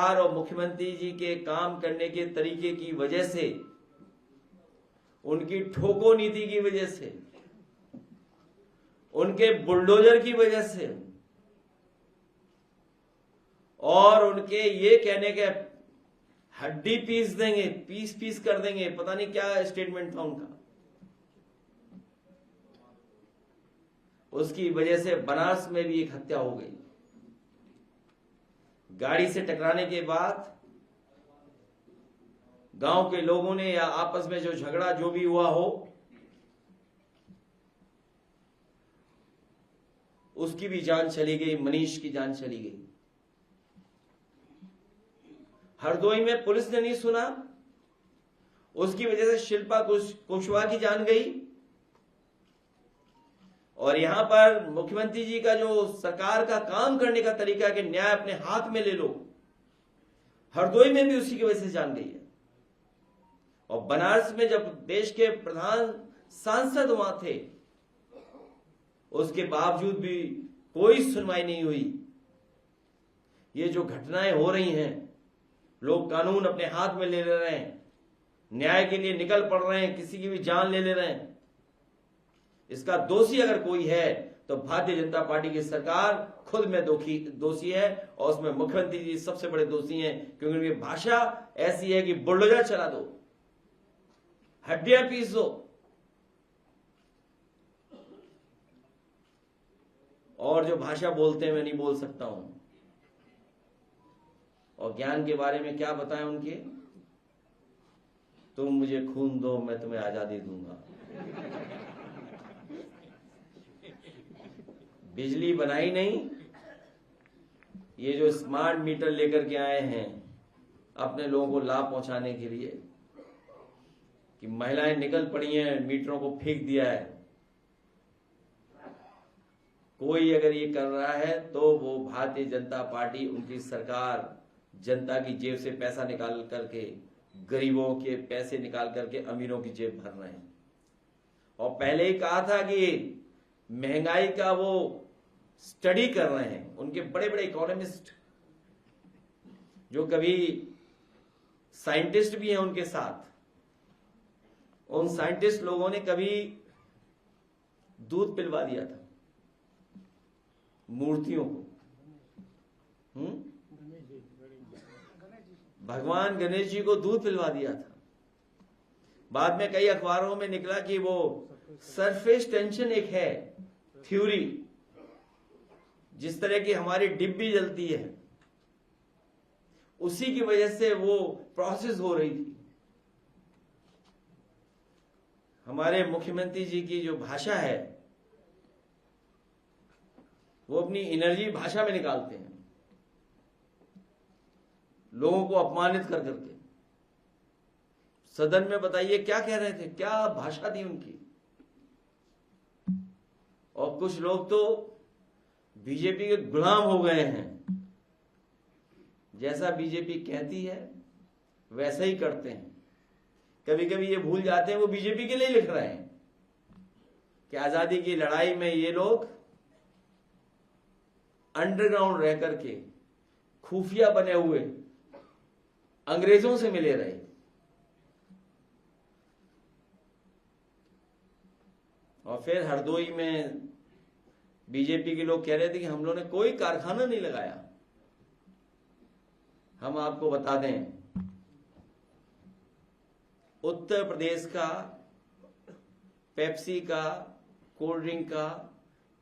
सरकार और मुख्यमंत्री जी के काम करने के तरीके की वजह से, उनकी ठोको नीति की वजह से, उनके बुलडोजर की वजह से और उनके ये कहने के हड्डी पीस देंगे, पीस पीस कर देंगे, पता नहीं क्या स्टेटमेंट था उनका, उसकी वजह से बनारस में भी एक हत्या हो गई। गाड़ी से टकराने के बाद गांव के लोगों ने या आपस में जो झगड़ा जो भी हुआ हो, उसकी भी जान चली गई, मनीष की जान चली गई। हरदोई में पुलिस ने नहीं सुना, उसकी वजह से शिल्पा कुशवाहा की जान गई। और यहां पर मुख्यमंत्री जी का जो सरकार का काम करने का तरीका है कि न्याय अपने हाथ में ले लो, हरदोई में भी उसी की वजह से जान गई है। और बनारस में जब देश के प्रधान सांसद वहां थे, उसके बावजूद भी कोई सुनवाई नहीं हुई। ये जो घटनाएं हो रही हैं, लोग कानून अपने हाथ में ले रहे हैं, न्याय के लिए निकल पड़ रहे हैं, किसी की भी जान ले रहे हैं। इसका दोषी अगर कोई है तो भारतीय जनता पार्टी की सरकार खुद में दोषी है, और उसमें मुख्यमंत्री जी सबसे बड़े दोषी हैं, क्योंकि उनकी भाषा ऐसी है कि बुलडोजर चला दो, हड्डियां पीस दो। और जो भाषा बोलते हैं मैं नहीं बोल सकता हूं। और ज्ञान के बारे में क्या बताएं उनके, तुम मुझे खून दो मैं तुम्हें आजादी दूंगा। बिजली बनाई नहीं, ये जो स्मार्ट मीटर लेकर के आए हैं अपने लोगों को लाभ पहुंचाने के लिए, कि महिलाएं निकल पड़ी हैं, मीटरों को फेंक दिया है। कोई अगर ये कर रहा है तो वो भारतीय जनता पार्टी, उनकी सरकार जनता की जेब से पैसा निकाल करके, गरीबों के पैसे निकाल करके अमीरों की जेब भर रहे हैं। और पहले ही कहा था कि महंगाई का वो स्टडी कर रहे हैं, उनके बड़े बड़े इकोनॉमिस्ट जो कभी साइंटिस्ट भी हैं उनके साथ, उन साइंटिस्ट लोगों ने कभी दूध पिलवा दिया था मूर्तियों को। भगवान गणेश जी को दूध पिलवा दिया था। बाद में कई अखबारों में निकला कि वो सरफेस टेंशन एक है थ्योरी, जिस तरह की हमारी डिब्बी जलती है, उसी की वजह से वो प्रोसेस हो रही थी। हमारे मुख्यमंत्री जी की जो भाषा है वो अपनी एनर्जी भाषा में निकालते हैं, लोगों को अपमानित कर करके। सदन में बताइए क्या कह रहे थे, क्या भाषा थी उनकी। और कुछ लोग तो बीजेपी के गुलाम हो गए हैं, जैसा बीजेपी कहती है वैसा ही करते हैं। कभी कभी ये भूल जाते हैं वो बीजेपी के लिए लिख रहे हैं कि आजादी की लड़ाई में ये लोग अंडरग्राउंड रह करके खुफिया बने हुए अंग्रेजों से मिले रहे। और फिर हरदोई में बीजेपी के लोग कह रहे थे कि हम लोगों ने कोई कारखाना नहीं लगाया। हम आपको बता दें, उत्तर प्रदेश का पेप्सी का, कोल्ड ड्रिंक का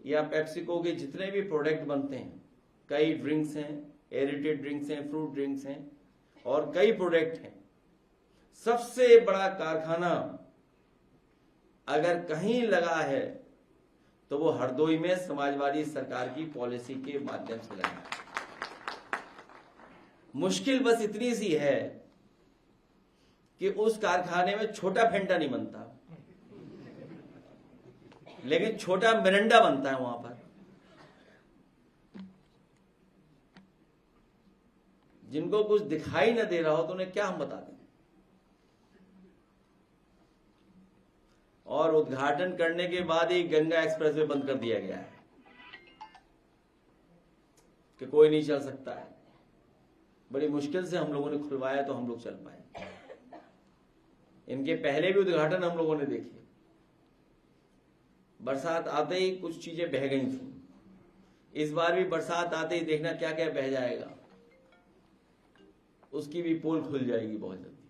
या पेप्सिको के जितने भी प्रोडक्ट बनते हैं, कई ड्रिंक्स हैं, एरिटेड ड्रिंक्स हैं, फ्रूट ड्रिंक्स हैं और कई प्रोडक्ट हैं, सबसे बड़ा कारखाना अगर कहीं लगा है तो वो हरदोई में समाजवादी सरकार की पॉलिसी के माध्यम से लगा है। मुश्किल बस इतनी सी है कि उस कारखाने में छोटा फेंटा नहीं बनता, लेकिन छोटा मिरिंडा बनता है वहां पर। जिनको कुछ दिखाई ना दे रहा हो तो उन्हें क्या हम बता दें। और उद्घाटन करने के बाद ही गंगा एक्सप्रेसवे बंद कर दिया गया है कि कोई नहीं चल सकता है। बड़ी मुश्किल से हम लोगों ने खुलवाया तो हम लोग चल पाए। इनके पहले भी उद्घाटन हम लोगों ने देखे। बरसात आते ही कुछ चीजें बह गई थी, इस बार भी बरसात आते ही देखना क्या क्या बह जाएगा, उसकी भी पोल खुल जाएगी बहुत जल्दी।